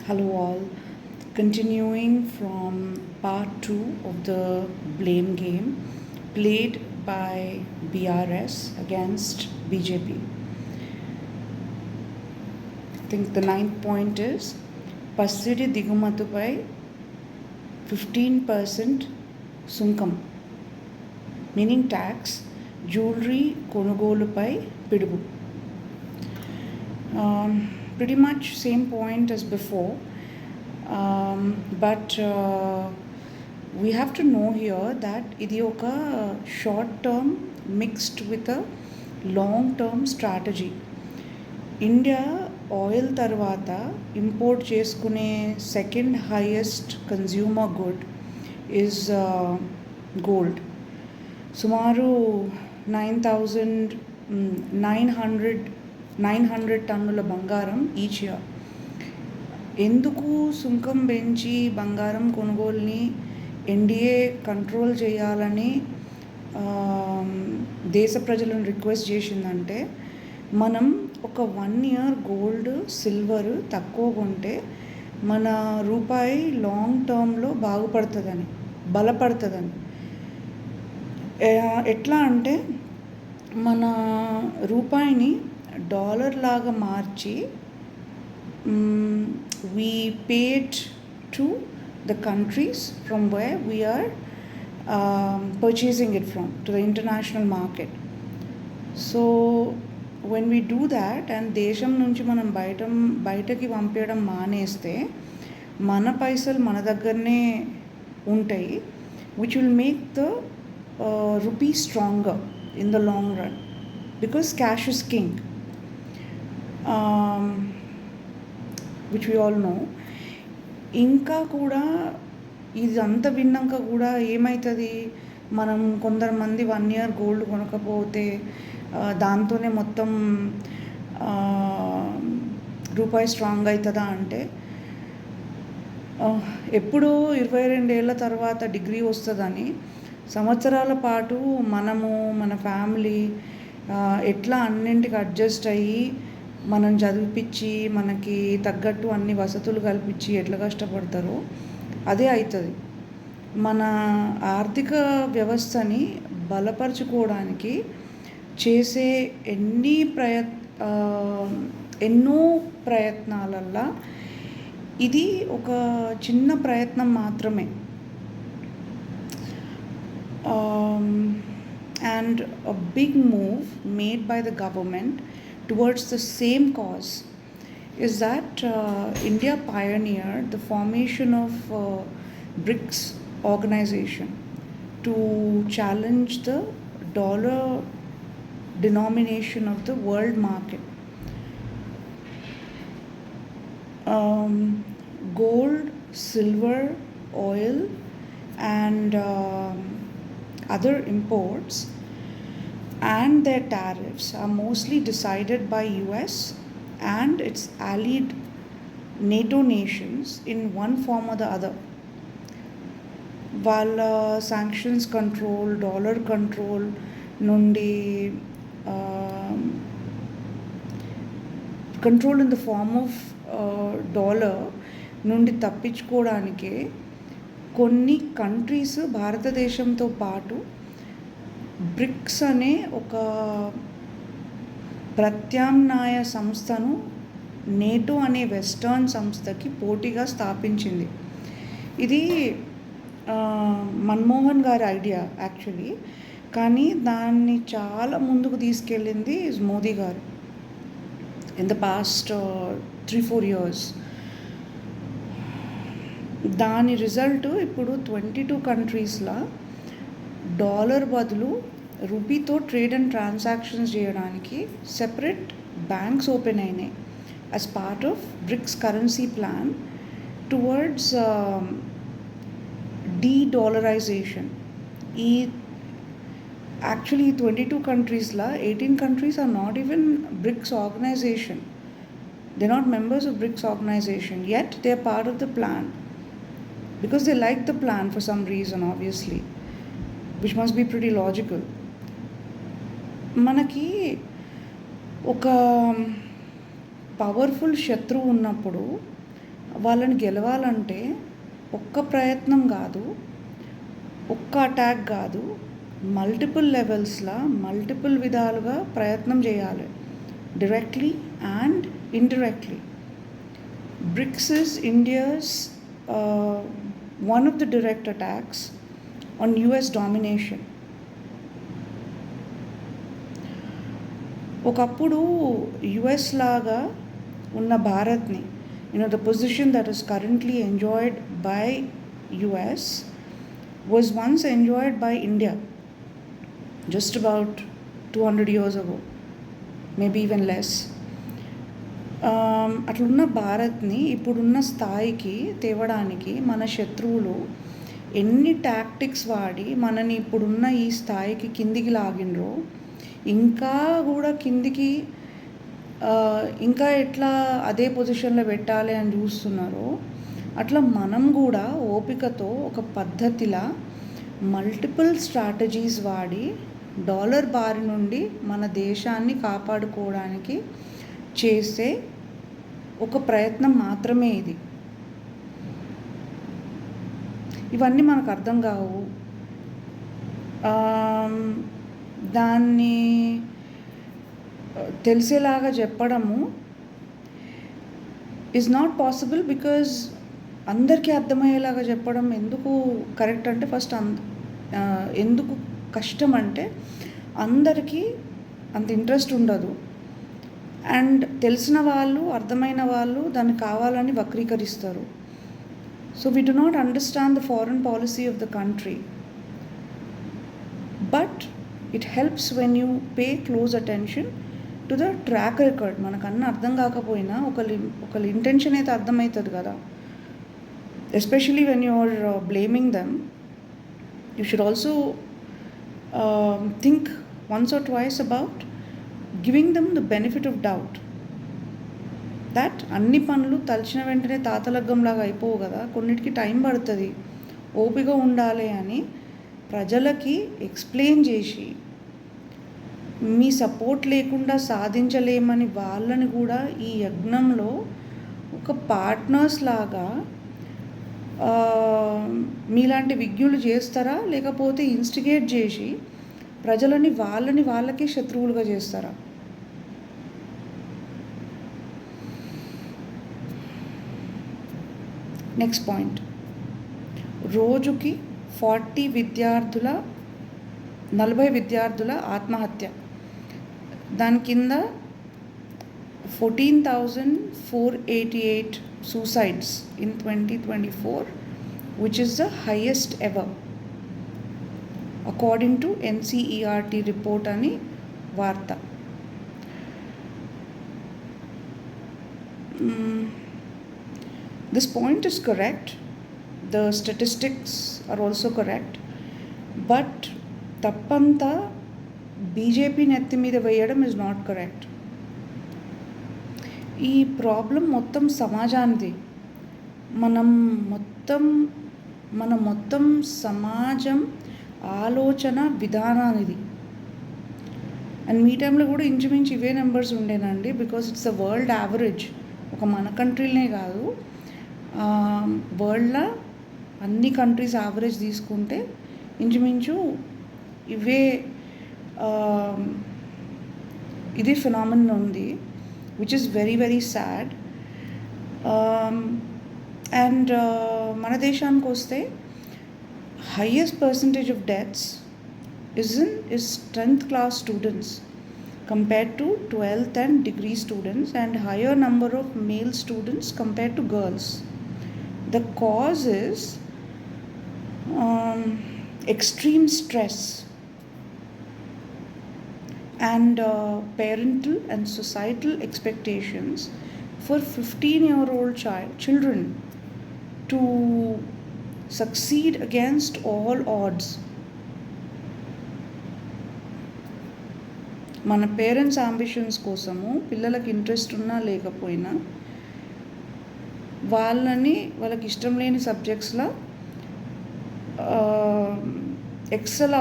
Hello, all. Continuing from part 2 of the blame game played by BRS against BJP. I think the ninth point is Pasidi Digumatupai 15% Sunkam, meaning tax, jewelry Konugolupai Pidubu. Pretty much same point as before, but we have to know here that ఇది ఒక short term mixed with a long term strategy. India oil తర్వాత import చేసుకునే second highest consumer good is gold. సుమారు 900 టన్నుల బంగారం each year. ఎందుకు సుంకం పెంచి బంగారం కొనుగోలుని ఎన్డీఏ కంట్రోల్ చేయాలని దేశ ప్రజలను రిక్వెస్ట్ చేసిందంటే, మనం ఒక 1 year గోల్డ్ సిల్వర్ తక్కువ కొంటే మన రూపాయి లాంగ్ టర్మ్లో బాగుపడుతుందని, బలపడుతుందని. ఎట్లా అంటే మన రూపాయిని డాలర్ లాగా మార్చి we pay it to the countries from where we are purchasing it from, to the international market. So when we do that and దేశం నుంచి మనం బయటకి పంపించడం మానేస్తే మన పైసలు మన దగ్గరనే ఉంటాయి, which will make the rupee stronger in the long run, because cash is king, which we all know. ఇంకా కూడా ఇదంతా విన్నాక కూడా ఏమవుతుంది, మనం కొందరు 1 year గోల్డ్ కొనకపోతే దాంతోనే మొత్తం రూపాయి స్ట్రాంగ్ అవుతుందా అంటే, ఎప్పుడో 22 ఏళ్ళ తర్వాత డిగ్రీ వస్తుందని సంవత్సరాల పాటు మనము మన ఫ్యామిలీ ఎట్లా అన్నింటికి అడ్జస్ట్ అయ్యి మనం చదివిపించి మనకి తగ్గట్టు అన్ని వసతులు కల్పించి ఎట్లా కష్టపడతారో అదే అవుతుంది. మన ఆర్థిక వ్యవస్థని బలపరుచుకోవడానికి చేసే ఎన్నో ప్రయత్నాలల్లో ఇది ఒక చిన్న ప్రయత్నం మాత్రమే. And a big move made by the government towards the same cause is that India pioneered the formation of BRICS organization to challenge the dollar denomination of the world market. Gold, silver, oil and other imports and their tariffs are mostly decided by US and its allied NATO nations in one form or the other. While sanctions control, dollar control nundi control in the form of dollar నుండి తప్పించుకోవడానికే కొన్ని countries భారతదేశంతో పాటు bricks అనే ఒక ప్రత్యామ్నాయ సంస్థను NATO అనే western సంస్థకి పోటీగా స్థాపించింది. ఇది మన్మోహన్ గారి ఐడియా యాక్చువల్లీ, కానీ దాన్ని చాలా ముందుకు తీసుకెళ్ళింది మోదీ గారు ఇన్ ద పాస్ట్ 3-4 years. దాని రిజల్ట్ ఇప్పుడు 22 కంట్రీస్లో డాలర్ బదులు రూపీతో ట్రేడ్ అండ్ ట్రాన్సాక్షన్స్ చేయడానికి సెపరేట్ బ్యాంక్స్ ఓపెన్ అయినాయి as part of bricks currency plan towards de-dollarisation. ఈ యాక్చువల్లీ 22 కంట్రీస్లో 18 countries are not even BRICS organization. They're not members of BRICS organization, yet they're part of the plan because they like the plan for some reason, obviously, which must be pretty logical. మనకి ఒక powerful శత్రువు ఉన్నప్పుడు వాళ్ళని గెలవాలంటే ఒక్క ప్రయత్నం కాదు, ఒక్క అటాక్ కాదు, మల్టిపుల్ లెవెల్స్లో మల్టిపుల్ విధాలుగా ప్రయత్నం చేయాలి, directly and indirectly. BRICS is India's one of the direct attacks on US domination. ఒకప్పుడు యుఎస్ లాగా ఉన్న భారత్ని, the position that is currently enjoyed by US was once enjoyed by India just about 200 years ago, maybe even less. అట్లున్న భారత్ని ఇప్పుడున్న స్థాయికి తేవడానికి మన శత్రువులు ఎన్ని tactics వాడి మనని ఇప్పుడున్న ఈ స్థాయికి కిందికి లాగినరో, ఇంకా కూడా కిందికి ఇంకా ఎట్లా అదే పొజిషన్లో పెట్టాలి అని చూస్తున్నారో, అట్లా మనం కూడా ఓపికతో ఒక పద్ధతిలా మల్టిపుల్ స్ట్రాటజీస్ వాడి డాలర్ బారి నుండి మన దేశాన్ని కాపాడుకోవడానికి చేసే ఒక ప్రయత్నం మాత్రమే ఇది. ఇవన్నీ మనకు అర్థం కావు. దాన్ని తెలిసేలాగా చెప్పడము ఈజ్ నాట్ పాసిబుల్, బికాజ్ అందరికీ అర్థమయ్యేలాగా చెప్పడం ఎందుకు కరెక్ట్ అంటే, ఫస్ట్ ఎందుకు కష్టం అంటే అందరికీ అంత ఇంట్రెస్ట్ ఉండదు, అండ్ తెలిసిన వాళ్ళు అర్థమైన వాళ్ళు దాన్ని కావాలని వక్రీకరిస్తారు. So we do not understand the foreign policy of the country, but it helps when you pay close attention to the track record. మనకన్నా అర్థం కాకపోయినా ఒకళ్ళ ఇంటెన్షన్ అయితే అర్థమవుతుంది కదా. Especially when you are blaming them, you should also think once or twice about giving them the benefit of doubt. that అన్ని పనులు తలచిన వెంటనే తాతలగ్గంలాగా అయిపోవు కదా, కొన్నిటికి టైం పడుతుంది, ఓపిక ఉండాలి అని ప్రజలకి ఎక్స్ప్లెయిన్ చేసి, మీ సపోర్ట్ లేకుండా సాధించలేమని వాళ్ళని కూడా ఈ యజ్ఞంలో ఒక పార్ట్నర్స్ లాగా మీలాంటి విజ్ఞులు చేస్తారా, లేకపోతే ఇన్స్టిగేట్ చేసి ప్రజలని వాళ్ళకే శత్రువులుగా చేస్తారా? నెక్స్ట్ పాయింట్, రోజుకి 40 విద్యార్థుల ఆత్మహత్య. దాని కింద 14,488 suicides in 2024, which is the highest ever according to NCERT report అని వార్త. This point is correct, the statistics are also correct, but తప్పంతా బీజేపీ నెత్తి మీద వేయడం is not correct. ఈ ప్రాబ్లం మొత్తం సమాజానిది, మన మొత్తం సమాజం ఆలోచన విధానానిది. అండ్ మీ టైంలో కూడా ఇంచుమించు ఇవే నెంబర్స్ ఉండేనండి, because it's a world average. ఒక మన కంట్రీలనే కాదు, వరల్డ్లో అన్ని కంట్రీస్ యావరేజ్ తీసుకుంటే ఇంచుమించు ఇదే ఫినామినన్ ఉంది, which is very very sad. And మన దేశానికి వస్తే highest percentage of deaths is 10th class students compared to 12th and degree students, and higher number of male students compared to girls. The cause is extreme stress and parental and societal expectations for 15-year-old children to succeed against all odds. మన parents ambitions కోసము పిల్లలకి interest ఉన్నా లేకపోయినా వాళ్ళకి ఇష్టం లేని సబ్జెక్ట్స్లో XL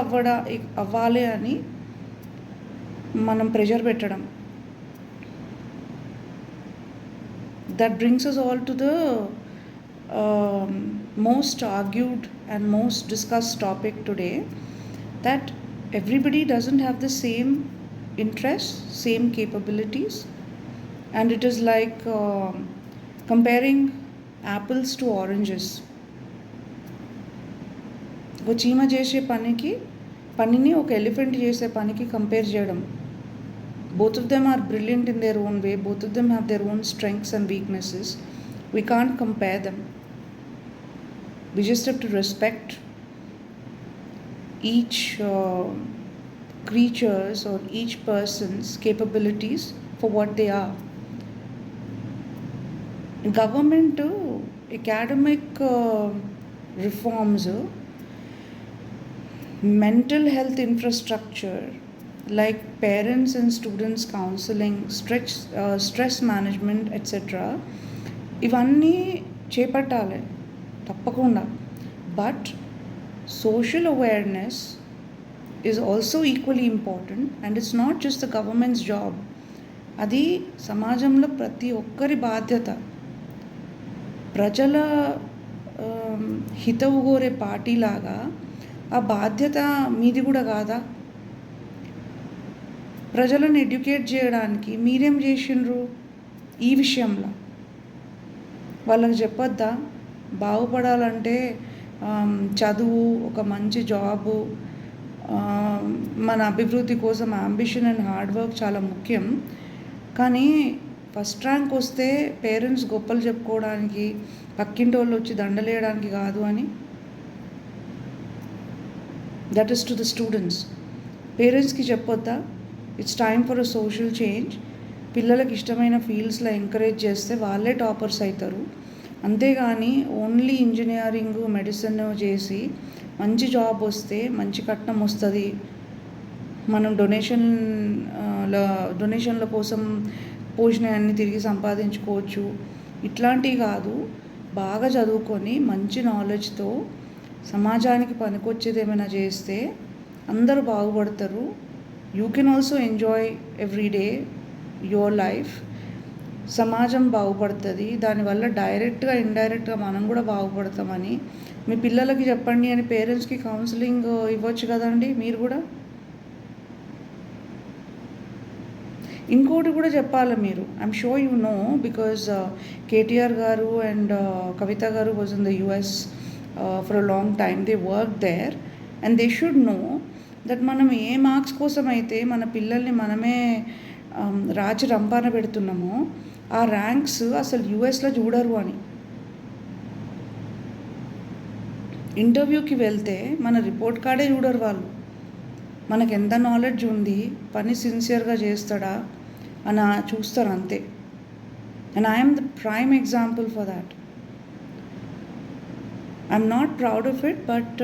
అవ్వాలి అని మనం ప్రెషర్ పెట్టడం, that brings us all to the most argued and most discussed topic today, that everybody doesn't have the same interests, same capabilities, and it is like comparing apples to oranges. ఒక చీమ చేసే పనిని ఒక elephant చేసే పనికి compare చేయడం. Both of them are brilliant in their own way. Both of them have their own strengths and weaknesses. We can't compare them. We just have to respect each creature's or each person's capabilities for what they are. Government academic reforms, mental health infrastructure like parents and students counseling, stress management, etc. ఇవన్నీ చేపట్టాలి తప్పకుండా. But social awareness is also equally important, and it's not just the government's job. అది సమాజంలో ప్రతి ఒక్కరి బాధ్యత. ప్రజల హితవు కోరే పార్టీలాగా ఆ బాధ్యత మీది కూడా కాదా? ప్రజలను ఎడ్యుకేట్ చేయడానికి మీరేం చేసిండ్రు ఈ విషయంలో? వాళ్ళకి చెప్పొద్దా బాగుపడాలంటే చదువు, ఒక మంచి జాబు, మన అభివృద్ధి కోసం అంబిషన్ అండ్ హార్డ్ వర్క్ చాలా ముఖ్యం, కానీ ఫస్ట్ ర్యాంక్ వస్తే పేరెంట్స్ గొప్పలు చెప్పుకోవడానికి, పక్కింటి వాళ్ళు వచ్చి దండలేయడానికి కాదు అని? That is to the students. పేరెంట్స్కి చెప్పొద్దా it's time for a social change? పిల్లలకి ఇష్టమైన ఫీల్డ్స్లో ఎంకరేజ్ చేస్తే వాళ్ళే టాపర్స్ అవుతారు. అంతేగాని ఓన్లీ ఇంజనీరింగ్, మెడిసిన్ చేసి మంచి జాబ్ వస్తే మంచి కట్నం వస్తుంది, మనం డొనేషన్ల కోసం పోషణాన్ని తిరిగి సంపాదించుకోవచ్చు, ఇట్లాంటివి కాదు. బాగా చదువుకొని మంచి నాలెడ్జ్తో సమాజానికి పనికొచ్చేది ఏమైనా చేస్తే అందరూ బాగుపడతారు. You can also enjoy every day your life. సమాజం బాగుపడుతుంది, దానివల్ల డైరెక్ట్గా ఇండైరెక్ట్గా మనం కూడా బాగుపడతామని మీ పిల్లలకి చెప్పండి అని పేరెంట్స్కి కౌన్సిలింగ్ ఇవ్వచ్చు కదండి మీరు కూడా. ఇంకోటి కూడా చెప్పాలి మీరు. I'm sure you know, because KTR garu and Kavitha garu was in the US for a long time. They work there and they should know that మనం ఏ మార్క్స్ కోసం అయితే మన పిల్లల్ని మనమే రాచి రంపాన పెడుతున్నామో ఆ ర్యాంక్స్ అసలు యుఎస్లో చూడరు అని. ఇంటర్వ్యూకి వెళ్తే మన రిపోర్ట్ కార్డే చూడరు వాళ్ళు. మనకు ఎంత నాలెడ్జ్ ఉంది, పని సిన్సియర్గా చేస్తాడా అని చూస్తారు అంతే. And I'm the prime example for that. I'm not proud of it, but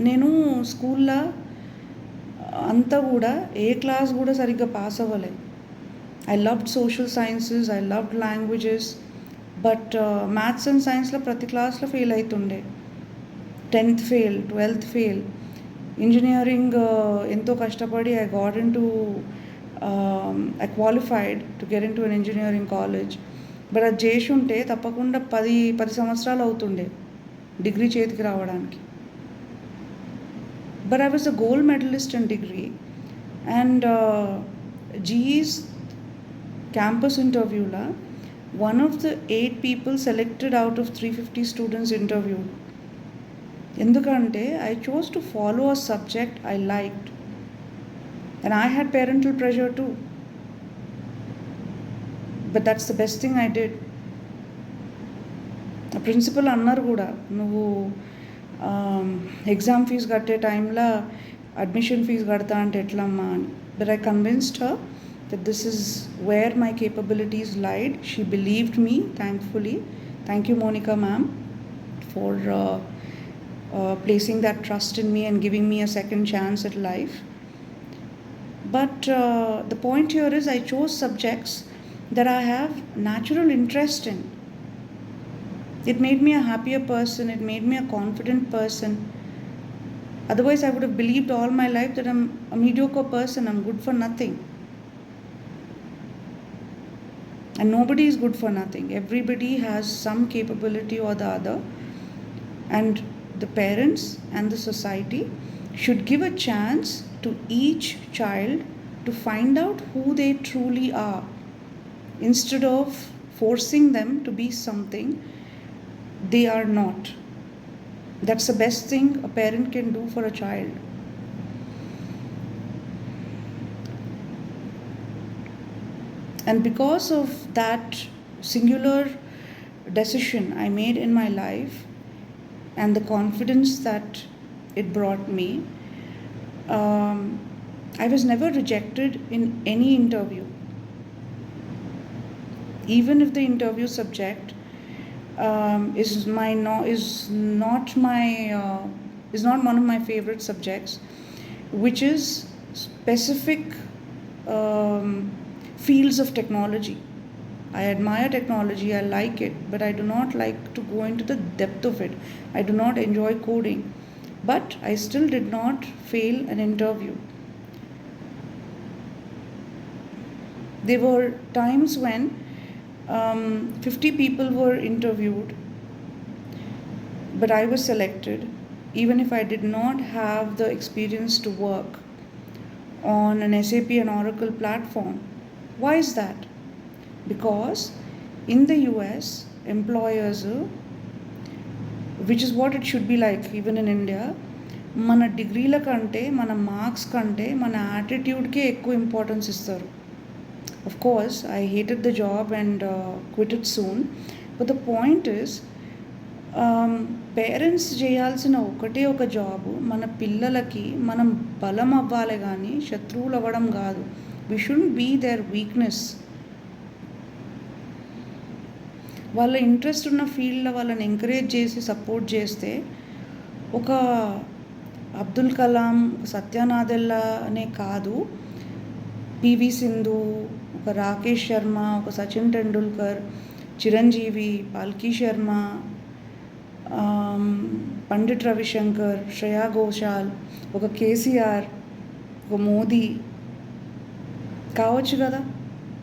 నేను స్కూల్లో అంతా కూడా ఏ క్లాస్ కూడా సరిగ్గా పాస్ అవ్వలే. I loved social sciences, I loved languages, but maths and సైన్స్లో ప్రతి క్లాస్లో ఫెయిల్ అవుతుండే. 10th fail, 12th fail. Engineering ఎంతో కష్టపడి I got in to I qualified to get in to an engineering college. But అది చేసి ఉంటే తప్పకుండా 10 సంవత్సరాలు అవుతుండే డిగ్రీ చేతికి రావడానికి. But I was a gold medalist in degree, and GE's campus interview la, one of the 8 people selected out of 350 students interviewed. Endukante I chose to follow a subject I liked, and I had parental pressure too, but that's the best thing I did. A principal annaru kuda nuvu exam fees కట్టే టైంలో admission fees కడతా అంటే ఎట్లమ్మా అని. But I convinced her that this is where my capabilities lied. She believed me, thankfully. Thank you Monica ma'am for placing that trust in me and giving me a second chance at life. But the point here is I chose subjects that I have natural interest in. It made me a happier person, it made me a confident person. Otherwise I would have believed all my life that I'm a mediocre person, I'm good for nothing. And nobody is good for nothing. Everybody has some capability or the other, and the parents and the society should give a chance to each child to find out who they truly are, instead of forcing them to be something they are not. That's the best thing a parent can do for a child. And because of that singular decision I made in my life and the confidence that it brought me, I was never rejected in any interview. Even if the interview subject is not one of my favorite subjects, which is specific fields of technology. I admire technology, I like it, but I do not like to go into the depth of it. I do not enjoy coding. But I still did not fail an interview. There were times when 50 people were interviewed, but I was selected, even if I did not have the experience to work on an SAP and Oracle platform. Why is that? Because in the US, employers, which is what it should be like even in India, మన డిగ్రీల కంటే మన marks కంటే మన యాటిట్యూడ్కే ఎక్కువ importance ఇస్తారు. Of course, I hated the job and quit it soon. But the point is, parents చేయాల్సిన ఒకటే ఒక జాబు మన పిల్లలకి మనం బలం అవ్వాలి కానీ శత్రువులు అవ్వడం కాదు. We shouldn't be their weakness. వాళ్ళ ఇంట్రెస్ట్ ఉన్న ఫీల్డ్లో వాళ్ళని ఎంకరేజ్ చేసి సపోర్ట్ చేస్తే ఒక అబ్దుల్ కలాం, సత్యనాదెల్లా అనే కాదు, పివి సింధు, ఒక రాకేష్ శర్మ, ఒక సచిన్ టెండూల్కర్, చిరంజీవి, పాల్కీ శర్మ, పండిట్ రవిశంకర్, శ్రేయా ఘోషాల్, ఒక కేసీఆర్, ఒక మోదీ కావచ్చు కదా.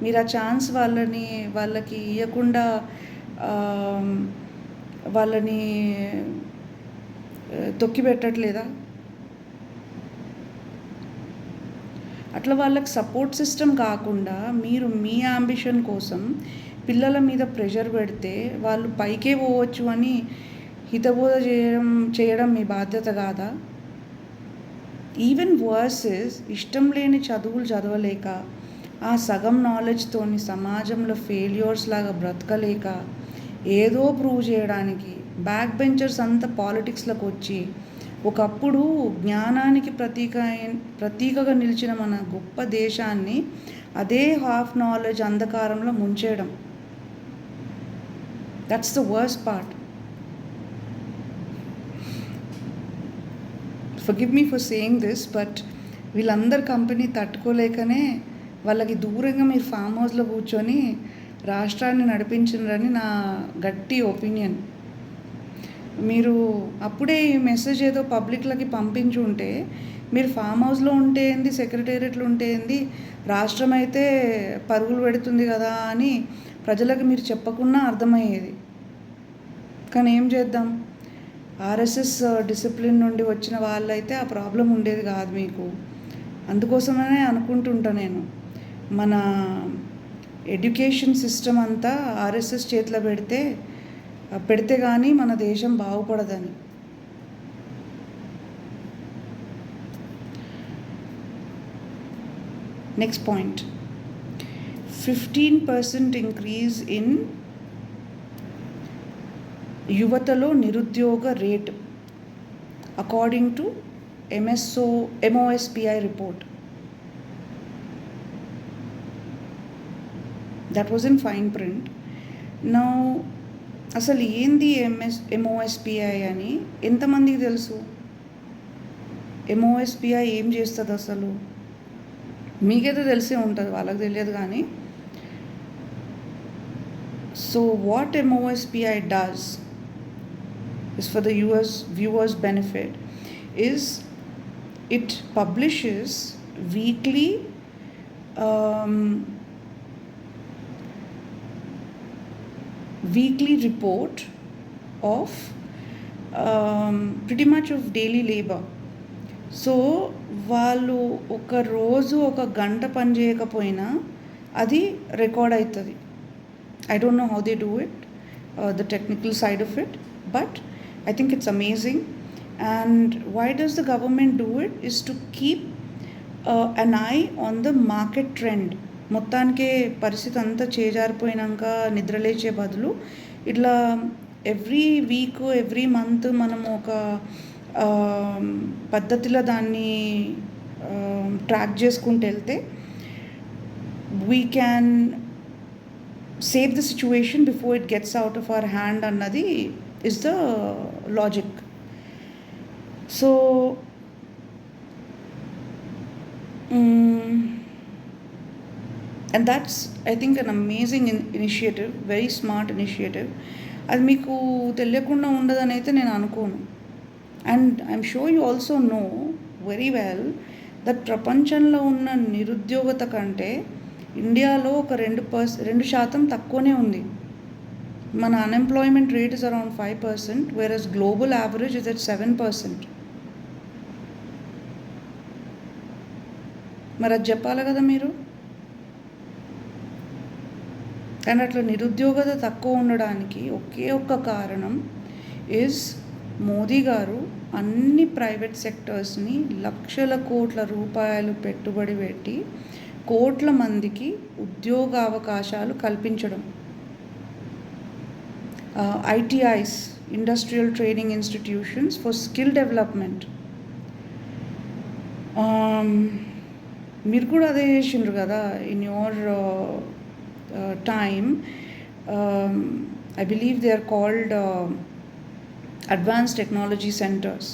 మీరు ఆ ఛాన్స్ వాళ్ళకి ఇవ్వకుండా వాళ్ళని తొక్కిపెట్టట్లేదా? అట్లా వాళ్ళకి సపోర్ట్ సిస్టమ్ కాకుండా మీరు మీ యాంబిషన్ కోసం పిల్లల మీద ప్రెషర్ పెడితే వాళ్ళు పైకే పోవచ్చు అని హితబోధ చేయడం మీ బాధ్యత కాదా? ఈవెన్ వర్సెస్ ఇష్టం లేని చదువులు చదవలేక ఆ సగం నాలెడ్జ్తోని సమాజంలో ఫెయిల్యూర్స్ లాగా బ్రతకలేక ఏదో ప్రూవ్ చేయడానికి బ్యాక్ బెంచర్స్ అంతా పాలిటిక్స్లోకి వచ్చి ఒకప్పుడు జ్ఞానానికి ప్రతీకగా నిలిచిన మన గొప్ప దేశాన్ని అదే హాఫ్ నాలెడ్జ్ అంధకారంలో ముంచేయడం. That's the worst part. Forgive me for saying this, but వీళ్ళందరి కంపెనీ తట్టుకోలేకనే వాళ్ళకి దూరంగా మీరు ఫామ్ హౌస్లో కూర్చొని రాష్ట్రాన్ని నడిపించినారని నా గట్టి ఒపీనియన్. మీరు అప్పుడే ఈ మెసేజ్ ఏదో పబ్లిక్లకి పంపించి ఉంటే మీరు ఫామ్ హౌస్లో ఉంటే ఏంది, సెక్రటేరియట్లో ఉంటే ఏంది, రాష్ట్రం అయితే పరుగులు పెడుతుంది కదా అని ప్రజలకు మీరు చెప్పకున్నా అర్థమయ్యేది. కానీ ఏం చేద్దాం, ఆర్ఎస్ఎస్ డిసిప్లిన్ నుండి వచ్చిన వాళ్ళైతే ఆ ప్రాబ్లం ఉండేది కాదు మీకు. అందుకోసమనే అనుకుంటుంటా నేను, మన ఎడ్యుకేషన్ సిస్టమ్ అంతా ఆర్ఎస్ఎస్ చేతిలో పెడితే కానీ మన దేశం బాగుపడదని. నెక్స్ట్ పాయింట్, 15% ఇంక్రీజ్ ఇన్ యువతలో నిరుద్యోగ rate according to MOSPI report. That was in fine print. Now, అసలు ఏంది MOSPI అని ఎంతమందికి తెలుసు? MOSPI ఏం చేస్తుంది అసలు? మీకైతే తెలిసే ఉంటుంది, వాళ్ళకి తెలియదు కానీ. So what MOSPI does is for the viewers benefit is it publishes weekly weekly report of pretty much of daily labor. So వాళ్ళు ఒక రోజు ఒక గంట పని చేయకపోయినా అది రికార్డ్ అవుతుంది. I don't know how they do it, the technical side of it, but I think it's amazing. And why does the government do it? Is to keep an eye on the market trend. మొత్తానికి పరిస్థితి అంతా చేజారిపోయినాక నిద్రలేచే బదులు ఇట్లా every week every month మనము ఒక పద్ధతిలో దాన్ని track చేసుకుంటూ వెళ్తే we can save the situation before it gets out of our hand అన్నది is the logic. So and that's, I think, an amazing initiative, very smart initiative. అది మీకు తెలియకుండా ఉండదని అయితే నేను అనుకోను. And I'm sure you also know very well that ప్రపంచంలో ఉన్న నిరుద్యోగత కంటే ఇండియాలో ఒక 2% తక్కువనే ఉంది. మన unemployment rate is around 5%, versus global average is at 7%. మరి అది చెప్పాలి కదా మీరు. కానీ అట్లా నిరుద్యోగత తక్కువ ఉండడానికి ఒకే ఒక్క కారణం ఈజ్ మోదీ గారు అన్ని ప్రైవేట్ సెక్టర్స్ని లక్షల కోట్ల రూపాయలు పెట్టుబడి పెట్టి కోట్ల మందికి ఉద్యోగ అవకాశాలు కల్పించడం. ITIs, industrial training institutions for skill development. మీరు కూడా అదే చేసిండ్రు కదా in your time. I believe they are called advanced technology centers.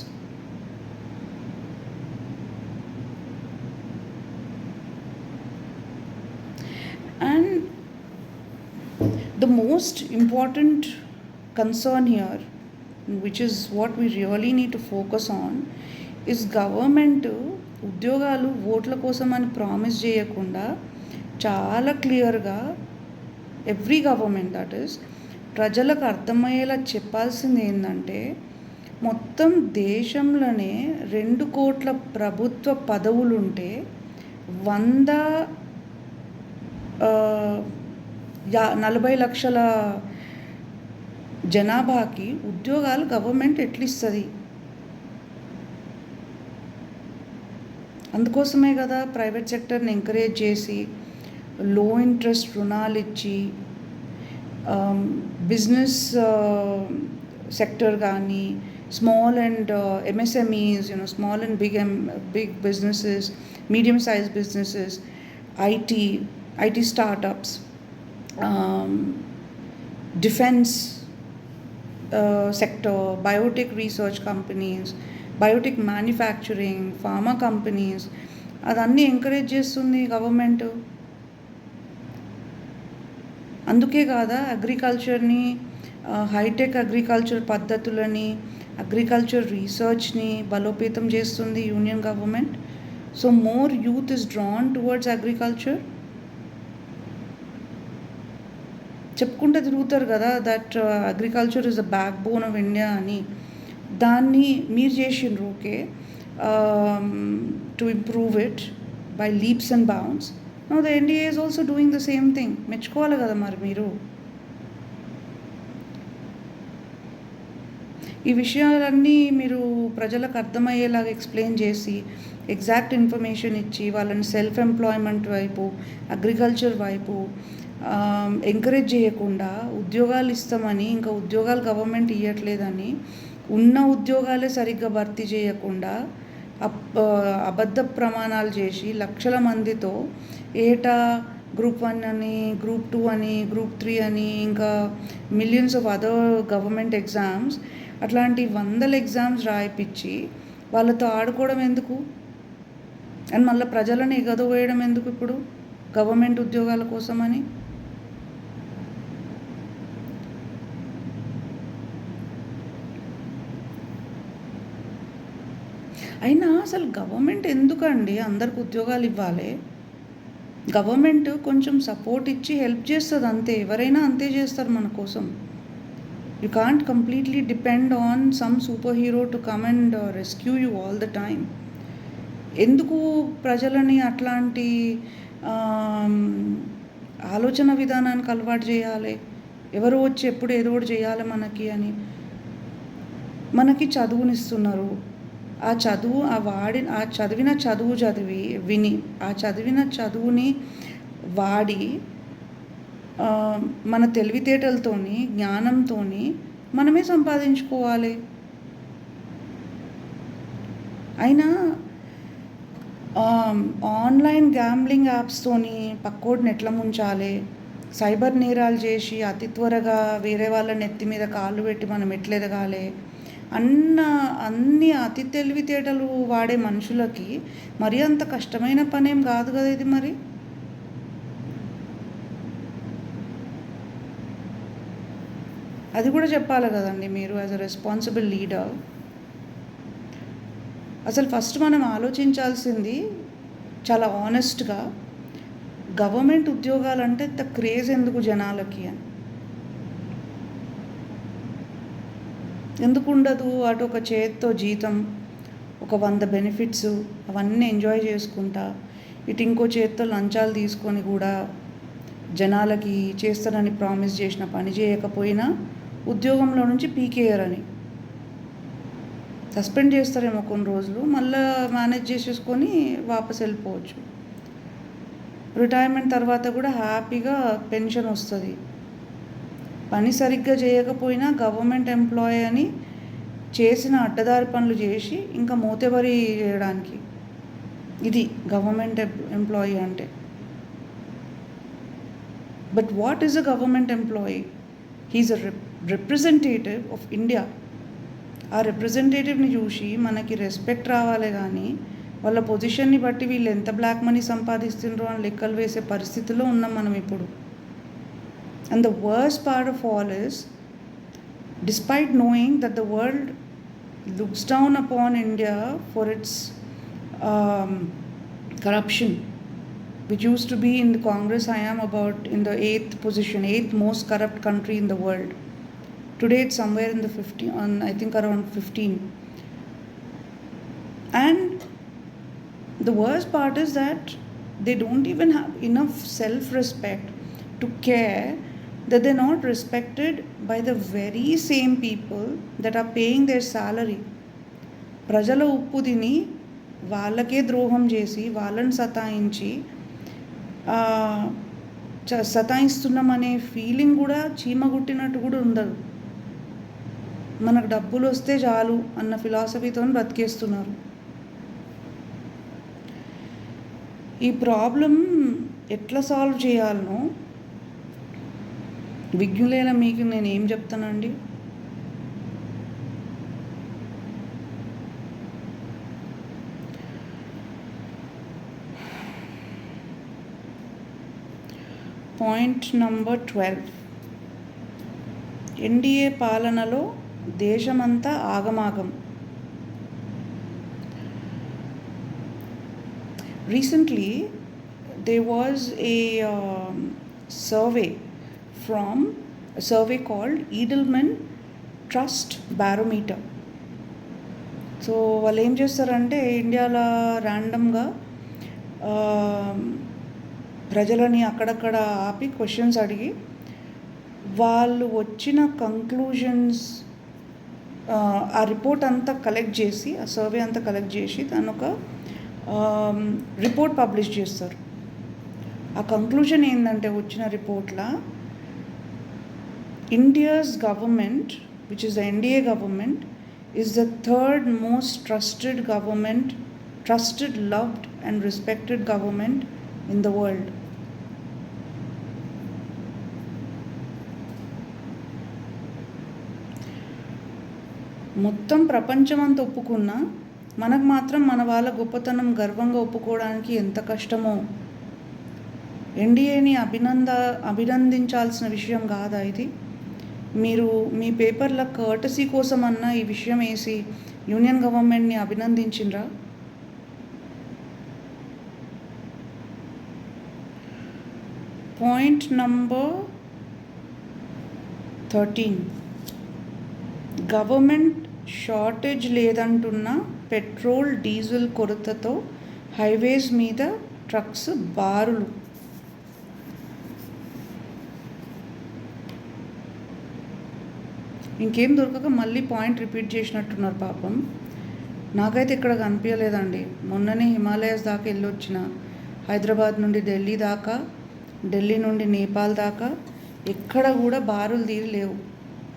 And the most important concern here, which is what we really need to focus on, is government ఉద్యోగాలు ఓట్ల కోసం అని promise చేయకుండా చాలా క్లియర్గా ఎవ్రీ గవర్నమెంట్ దట్ ఈస్ ప్రజలకు అర్థమయ్యేలా చెప్పాల్సింది ఏంటంటే మొత్తం దేశంలోనే 2 కోట్ల ప్రభుత్వ పదవులుంటే 140 లక్షల జనాభాకి ఉద్యోగాలు గవర్నమెంట్ ఎట్లా ఇస్తుంది? అందుకోసమే కదా ప్రైవేట్ సెక్టర్ని ఎంకరేజ్ చేసి లో ఇంట్రెస్ట్ రుణాలు ఇచ్చి బిజినెస్ సెక్టర్ కానీ small and MSMEs, small and big businesses, medium size businesses, IT startups, defence sector, biotech research companies, biotech manufacturing, pharma companies, అదన్నీ ఎంకరేజ్ చేస్తుంది గవర్నమెంట్. అందుకే కాదా అగ్రికల్చర్ని, హైటెక్ అగ్రికల్చర్ పద్ధతులని, అగ్రికల్చర్ రీసెర్చ్ని బలోపేతం చేస్తుంది union government. So more youth is drawn towards agriculture. చెప్పుకుంటే తిరుగుతారు కదా that agriculture is the backbone of India అని. దాన్ని మీరు చేసిండ్రు okay to improve it by leaps and bounds. No the NDA is also doing the same thing. మెచ్చుకోవాలి కదా మరి మీరు. ఈ విషయాలన్నీ మీరు ప్రజలకు అర్థమయ్యేలాగా ఎక్స్ప్లెయిన్ చేసి ఎగ్జాక్ట్ ఇన్ఫర్మేషన్ ఇచ్చి వాళ్ళని సెల్ఫ్ ఎంప్లాయ్మెంట్ వైపు, అగ్రికల్చర్ వైపు ఎంకరేజ్ చేయకుండా ఉద్యోగాలు ఇస్తామని, ఇంకా ఉద్యోగాలు గవర్నమెంట్ ఇవ్వట్లేదని, ఉన్న ఉద్యోగాలే సరిగ్గా భర్తీ చేయకుండా అబద్ధ ప్రమాణాలు చేసి లక్షల మందితో ఏటా గ్రూప్ 1 అని, గ్రూప్ 2 అని, గ్రూప్ 3 అని, ఇంకా millions of other government exams, అట్లాంటి 100 ఎగ్జామ్స్ రాయిపించి వాళ్ళతో ఆడుకోవడం ఎందుకు? అండ్ మళ్ళీ ప్రజలను ఎగదవేయడం ఎందుకు ఇప్పుడు గవర్నమెంట్ ఉద్యోగాల కోసమని? అయినా అసలు గవర్నమెంట్ ఎందుకండి అందరికి ఉద్యోగాలు ఇవ్వాలి? గవర్నమెంట్ కొంచెం సపోర్ట్ ఇచ్చి హెల్ప్ చేస్తుంది అంతే. ఎవరైనా అంతే చేస్తారు మన కోసం. You can't completely depend on some super hero to come and rescue you all the time. ఎందుకు ప్రజలని అట్లాంటి ఆలోచన విధానానికి అలవాటు చేయాలి? ఎవరో వచ్చి ఎప్పుడు ఏదో ఒకటి చేయాలి మనకి అని. మనకి చదువునిస్తున్నారు. ఆ చదివిన చదువు విని ఆ చదివిన చదువుని వాడి మన తెలివితేటలతోని, జ్ఞానంతోని మనమే సంపాదించుకోవాలి. అయినా ఆన్లైన్ గ్యాంబ్లింగ్ యాప్స్తోని పక్కోడిని ఎట్లా ముంచాలి, సైబర్ నేరాలు చేసి అతి త్వరగా వేరే వాళ్ళ నెత్తి మీద కాళ్ళు పెట్టి మనం ఎట్లా ఎదగాలి అన్ని అతి తెలివితేటలు వాడే మనుషులకి మరి అంత కష్టమైన పనేం కాదు కదా ఇది. మరి అది కూడా చెప్పాలి కదండి మీరు యాజ్ అ రెస్పాన్సిబుల్ లీడర్. అసలు ఫస్ట్ మనం ఆలోచించాల్సింది చాలా ఆనెస్ట్గా, గవర్నమెంట్ ఉద్యోగాలంటే ఇంత క్రేజ్ ఎందుకు జనాలకి అని. ఎందుకు ఉండదు? అటు ఒక చేత్తో జీతం, ఒక 100 బెనిఫిట్స్, అవన్నీ ఎంజాయ్ చేసుకుంటా, ఇటు ఇంకో చేత్తో లంచాలు తీసుకొని కూడా జనాలకి చేస్తారని ప్రామిస్ చేసిన పని చేయకపోయినా ఉద్యోగంలో నుంచి పీకేయరని సస్పెండ్ చేస్తారేమో కొన్ని రోజులు, మళ్ళీ మేనేజ్ చేసేసుకొని వాపస్ వెళ్ళిపోవచ్చు. రిటైర్మెంట్ తర్వాత కూడా హ్యాపీగా పెన్షన్ వస్తుంది. పని సరిగ్గా చేయకపోయినా గవర్నమెంట్ ఎంప్లాయీ అని చేసిన అడ్డదారి పనులు చేసి ఇంకా మూతబరి చేయడానికి. ఇది గవర్నమెంట్ ఎంప్లాయీ అంటే. But what is a government employee? He is a representative of India. ఆ రిప్రజెంటేటివ్ని చూసి మనకి రెస్పెక్ట్ రావాలి, కానీ వాళ్ళ పొజిషన్ని బట్టి వీళ్ళు ఎంత బ్లాక్ మనీ సంపాదిస్తుండ్రో అని లెక్కలు వేసే పరిస్థితిలో ఉన్నాం మనం ఇప్పుడు. And the worst part of all is, despite knowing that the world looks down upon India for its corruption, which used to be in the Congress, I am about in the 8th position, 8th most corrupt country in the world. Today it's somewhere in the 15, I think around 15. And the worst part is that they don't even have enough self-respect to care that they're not respected by the very same people that are paying their salary. ప్రజల ఉప్పు తిని వాళ్ళకే ద్రోహం చేసి వాళ్ళని సతాయిస్తున్నామనే feeling కూడా చీమగుట్టినట్టు కూడా ఉండదు. మనకు డబ్బులు వస్తే చాలు అన్న ఫిలాసఫీతో బ్రతికేస్తున్నారు. ఈ ప్రాబ్లం ఎట్లా సాల్వ్ చేయాలనో విజ్ఞులైన మీకు నేను ఏం చెప్తానండి? పాయింట్ నంబర్ 12, ఎన్డీఏ పాలనలో దేశమంతా ఆగమాగం. Recently, there was a survey called Edelman Trust Barometer. So వాళ్ళు ఏం చేస్తారంటే ఇండియాలో ర్యాండమ్గా ప్రజలని అక్కడక్కడ ఆపి క్వశ్చన్స్ అడిగి వాళ్ళు వచ్చిన కంక్లూజన్స్, ఆ రిపోర్ట్ అంతా కలెక్ట్ చేసి, ఆ సర్వే అంతా కలెక్ట్ చేసి దాని ఒక రిపోర్ట్ పబ్లిష్ చేస్తారు. ఆ కంక్లూజన్ ఏంటంటే వచ్చిన రిపోర్ట్లో India's government, which is the NDA government, is the third most trusted government, trusted, loved and respected government in the world. మొత్తం ప్రపంచమంతా ఒప్పుకున్నా మనకు మాత్రం మన వాళ్ళ గొప్పతనం గర్వంగా ఒప్పుకోవడానికి ఎంత కష్టమో. ఎన్డీఏని అభినందించాల్సిన విషయం కాదా ఇది? మీరు మీ పేపర్ల కర్టసీ కోసం అన్న ఈ విషయం వేసి యూనియన్ గవర్నమెంట్ని అభినందించిండ్రా? Point number 13. గవర్నమెంట్ షార్టేజ్ లేదంటున్న పెట్రోల్ డీజిల్ కొరతతో హైవేస్ మీద ట్రక్స్ బారులు. ఇంకేం దొరకక మళ్ళీ పాయింట్ రిపీట్ చేసినట్టున్నారు పాపం. నాకైతే ఇక్కడ కనిపించలేదండి. మొన్ననే హిమాలయాస్ దాకా వెళ్ళొచ్చిన, హైదరాబాద్ నుండి ఢిల్లీ దాకా, ఢిల్లీ నుండి నేపాల్ దాకా ఎక్కడ కూడా బారులు తీరి లేవు.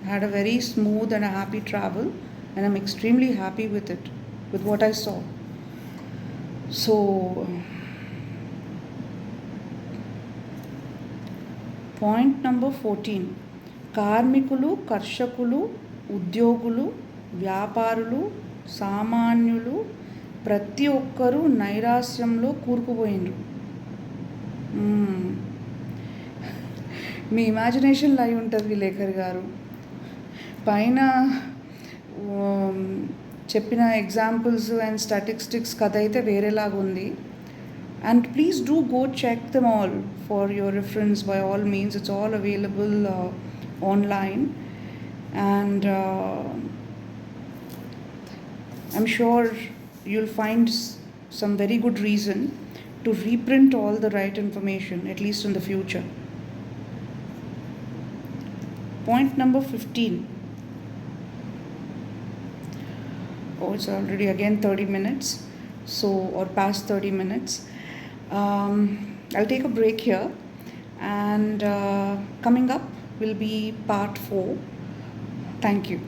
Had a very smooth and happy travel and I'm extremely happy with it, with what I saw. So point number 14. కార్మికులు, కర్షకులు, ఉద్యోగులు, వ్యాపారులు, సామాన్యులు ప్రతి ఒక్కరూ నైరాశ్యంలో కూరుకుపోయినరు. మీ ఇమాజినేషన్లో అయి ఉంటుంది విలేకర్ గారు. పైన చెప్పిన ఎగ్జాంపుల్స్ అండ్ స్టాటిస్టిక్స్ కథ అయితే వేరేలాగా ఉంది. And please do go check them all for your reference by all means. It's all available online, and I'm sure you'll find some very good reason to reprint all the right information, at least in the future. Point number 15. Oh, it's already again 30 minutes, so, or past 30 minutes. I'll take a break here, and coming up will be part 4. Thank you.